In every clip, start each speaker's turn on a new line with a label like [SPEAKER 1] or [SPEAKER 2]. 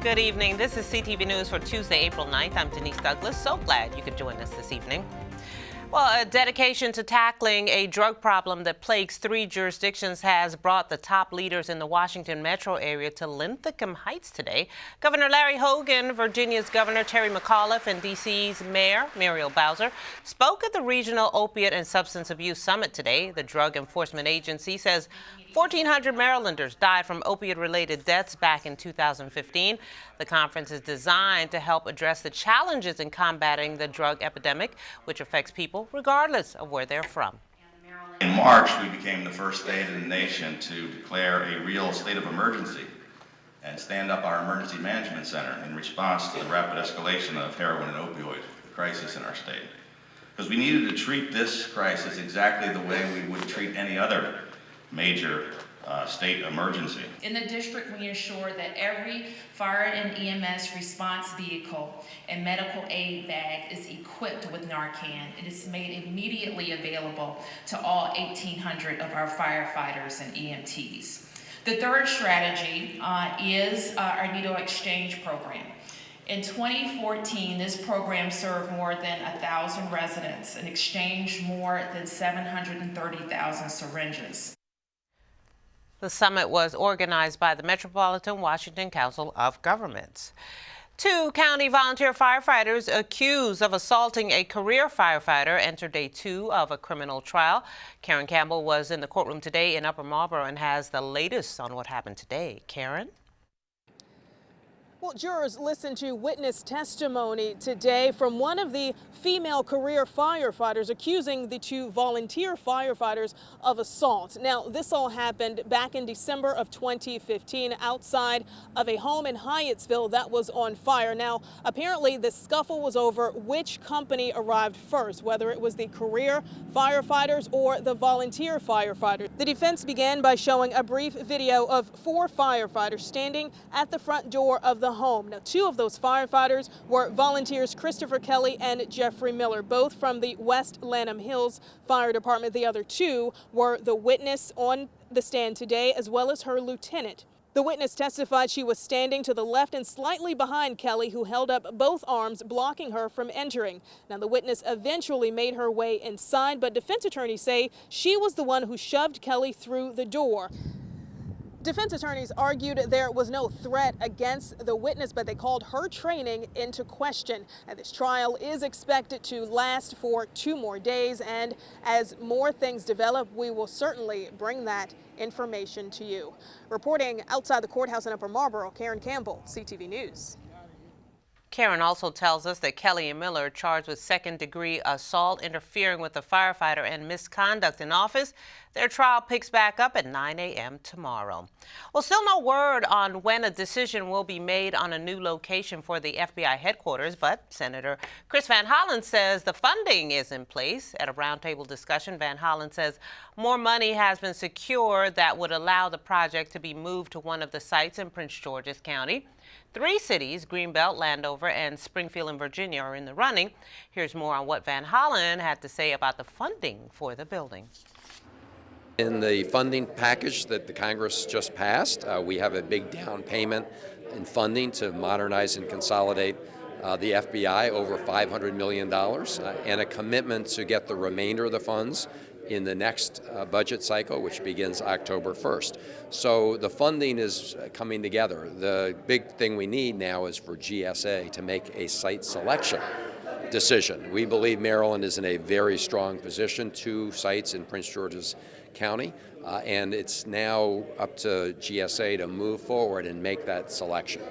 [SPEAKER 1] Good evening. This is CTV News for Tuesday, April 9th. I'm Denise Douglas. So glad you could join us this evening. Well, a dedication to tackling a drug problem that plagues 3 jurisdictions has brought the top leaders in the Washington metro area to Linthicum Heights today. Governor Larry Hogan, Virginia's Governor Terry McAuliffe, and D.C.'s Mayor Muriel Bowser spoke at the Regional Opiate and Substance Abuse Summit today. The Drug Enforcement Agency says 1,400 Marylanders died from opioid-related deaths back in 2015. The conference is designed to help address the challenges in combating the drug epidemic, which affects people regardless of where they're from.
[SPEAKER 2] In March, we became the first state in the nation to declare a real state of emergency and stand up our emergency management center in response to the rapid escalation of heroin and opioid crisis in our state. Because we needed to treat this crisis exactly the way we would treat any other major state emergency.
[SPEAKER 3] In the district, we ensure that every fire and EMS response vehicle and medical aid bag is equipped with Narcan. It is made immediately available to all 1,800 of our firefighters and EMTs. The third strategy is our needle exchange program. In 2014, this program served more than 1,000 residents and exchanged more than 730,000 syringes.
[SPEAKER 1] The summit was organized by the Metropolitan Washington Council of Governments. 2 county volunteer firefighters accused of assaulting a career firefighter entered day 2 of a criminal trial. Karen Campbell was in the courtroom today in Upper Marlboro and has the latest on what happened today. Karen?
[SPEAKER 4] Well, jurors listened to witness testimony today from one of the female career firefighters accusing the 2 volunteer firefighters of assault. Now, this all happened back in December of 2015 outside of a home in Hyattsville that was on fire. Now, apparently the scuffle was over which company arrived first, whether it was the career firefighters or the volunteer firefighters. The defense began by showing a brief video of 4 firefighters standing at the front door of the home. Now, 2 of those firefighters were volunteers Christopher Kelly and Jeffrey Miller, both from the West Lanham Hills Fire Department. The other 2 were the witness on the stand today, as well as her lieutenant. The witness testified she was standing to the left and slightly behind Kelly, who held up both arms, blocking her from entering. Now, the witness eventually made her way inside, but defense attorneys say she was the one who shoved Kelly through the door. Defense attorneys argued there was no threat against the witness, but they called her training into question. And this trial is expected to last for 2 more days. And as more things develop, we will certainly bring that information to you. Reporting outside the courthouse in Upper Marlboro, Karen Campbell, CTV News.
[SPEAKER 1] Karen also tells us that Kelly and Miller are charged with second-degree assault, interfering with a firefighter, and misconduct in office. Their trial picks back up at 9 a.m. tomorrow. Well, still no word on when a decision will be made on a new location for the FBI headquarters, but Senator Chris Van Hollen says the funding is in place. At a roundtable discussion, Van Hollen says more money has been secured that would allow the project to be moved to one of the sites in Prince George's County. 3 cities, Greenbelt, Landover, and Springfield in Virginia, are in the running. Here's more on what Van Hollen had to say about the funding for the building.
[SPEAKER 5] In the funding package that the Congress just passed, we have a big down payment in funding to modernize and consolidate the FBI, over $500 million, and a commitment to get the remainder of the funds in the next budget cycle, which begins October 1st. So the funding is coming together. The big thing we need now is for GSA to make a site selection decision. We believe Maryland is in a very strong position, 2 sites in Prince George's County, and it's now up to GSA to move forward and make that selection.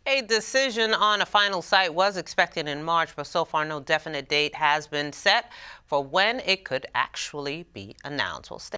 [SPEAKER 1] A decision on a final site was expected in March, but so far no definite date has been set for when it could actually be announced. We'll stay